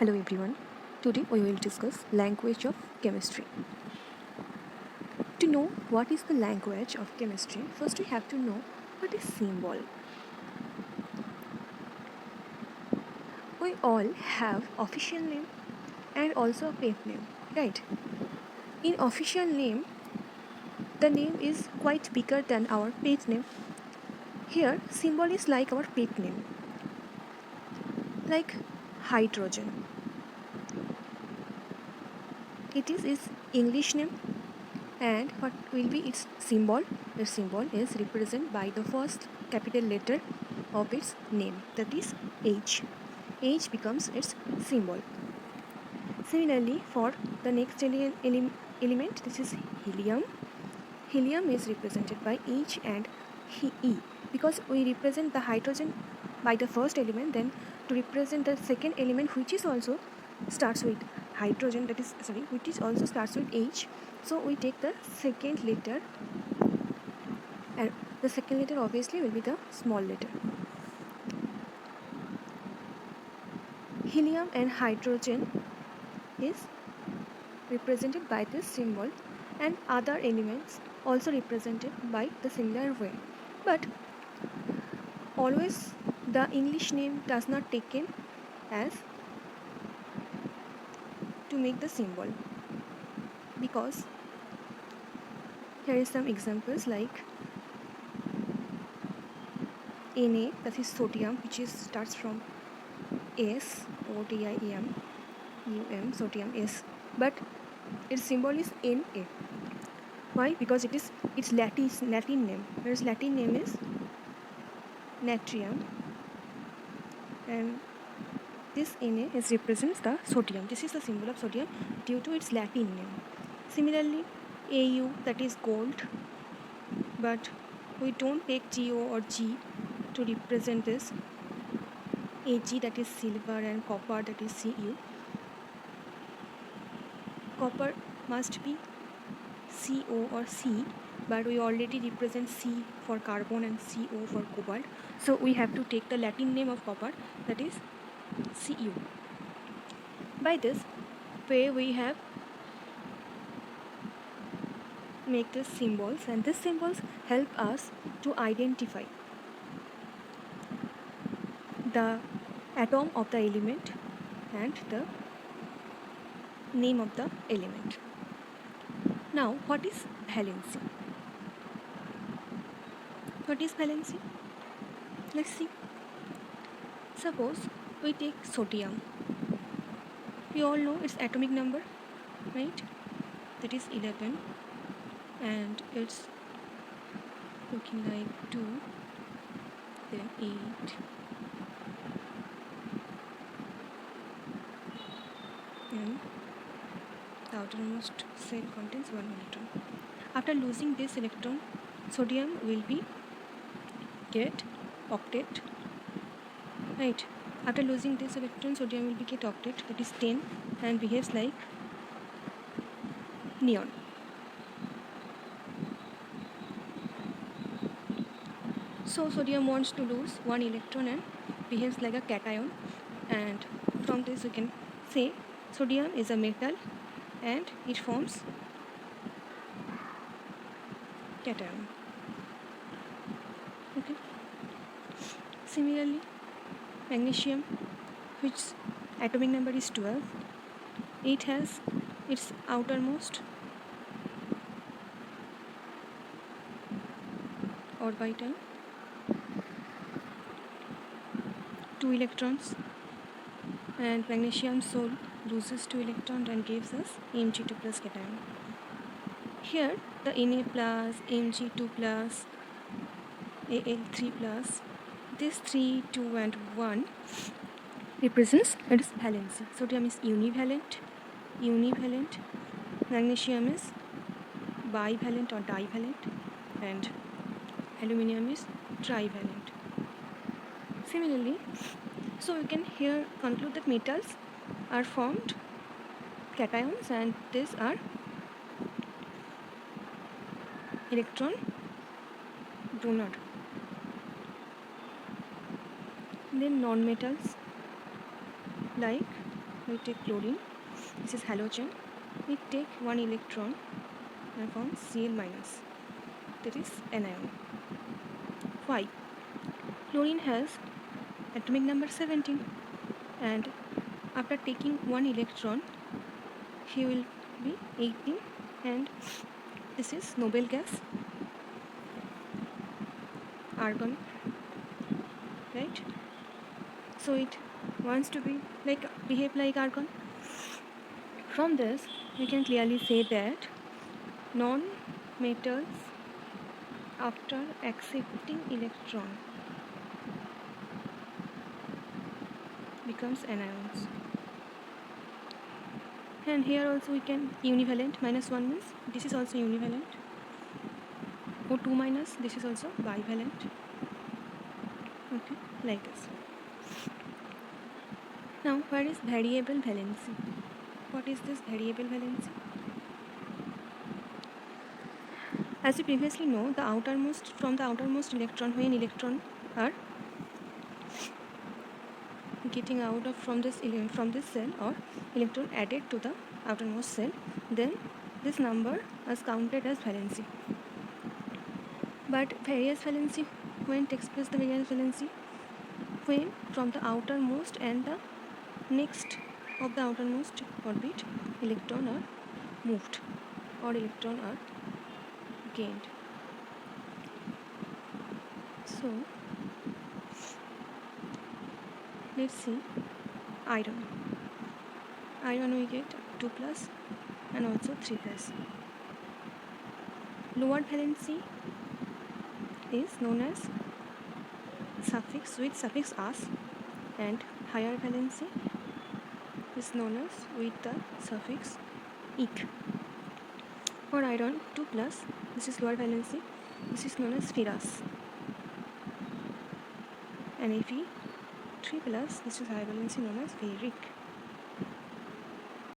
Hello everyone. Today we will discuss language of chemistry. To know what is the language of chemistry, first we have to know what is symbol. We all have official name and also a pet name, right? In official name, the name is quite bigger than our pet name. Here, symbol is like our pet name, like hydrogen. It is its English name. And what will be its symbol? Its symbol is represented by the first capital letter of its name, that is H. H becomes its symbol. Similarly, for the next element, this is helium. Helium is represented by H and E. Because we represent the hydrogen by the first element, then to represent the second element, which is also starts with hydrogen, which is also starts with H. So we take the second letter, and the second letter obviously will be the small letter. Helium and hydrogen is represented by this symbol, and other elements also represented by the similar way. But always the English name does not taken as to make the symbol, because here is some examples like Na, that is sodium, which is starts from S, O-D-I-E-M, U-M, sodium S, but its symbol is Na. Why? Because it is its Latin name. Whereas Latin name is natrium, and this Na is represents the sodium. This is the symbol of sodium due to its Latin name. Similarly, Au, that is gold, but we don't take Go or G to represent this. Ag, that is silver, and copper, that is Cu. Copper must be Co or C, but we already represent C for carbon and Co for cobalt. So we have to take the Latin name of copper, that is Cu. By this way we have make these symbols, and these symbols help us to identify the atom of the element and the name of the element. Now, what is valency? What is valency? Let's see. Suppose we take sodium. We all know its atomic number, right? That is 11, and it's looking like 2, then 8, and the outermost cell contains 1 electron. After losing this electron, sodium will be get octet, right? After losing this electron, sodium will be get octet, that is 10, and behaves like neon. So sodium wants to lose 1 electron and behaves like a cation, and from this we can say sodium is a metal and it forms cation. Okay. Similarly, magnesium, which atomic number is 12, it has its outermost orbital 2 electrons, and magnesium soul loses 2 electrons and gives us Mg2 plus cation. Here the Na plus, Mg2 plus, Al3 plus, this 3, 2 and 1 represents its valency. Sodium is univalent, magnesium is bivalent or divalent, and aluminium is trivalent. Similarly, so we can here conclude that metals are formed cations, and these are electron donor. Then non-metals like we take chlorine. This is halogen. We take one electron and form Cl minus. That is anion. Why? Chlorine has atomic number 17, and after taking one electron, he will be 18, and this is noble gas, argon, right? So it wants to be behave like argon. From this, we can clearly say that non-metals after accepting electron becomes anions. And here also we can univalent, -1 means this is also univalent. O2 minus, this is also bivalent. Okay, like this. Now, where is variable valency? What is this variable valency? As we previously know, from the outermost electron, when electron are getting out of from this cell, or electron added to the outermost cell, then this number is counted as valency. But various valency, when it express the various valency, when from the outermost and the next of the outermost orbit electron are moved or electron are gained. So let's see iron. Iron we get 2 plus and also 3 plus. Lower valency is known as suffix with suffix as, and higher valency is known as with the suffix ik. For iron 2 plus, this is lower valency, this is known as ferrous. And Fe 3 plus, this is higher valency known as ferric.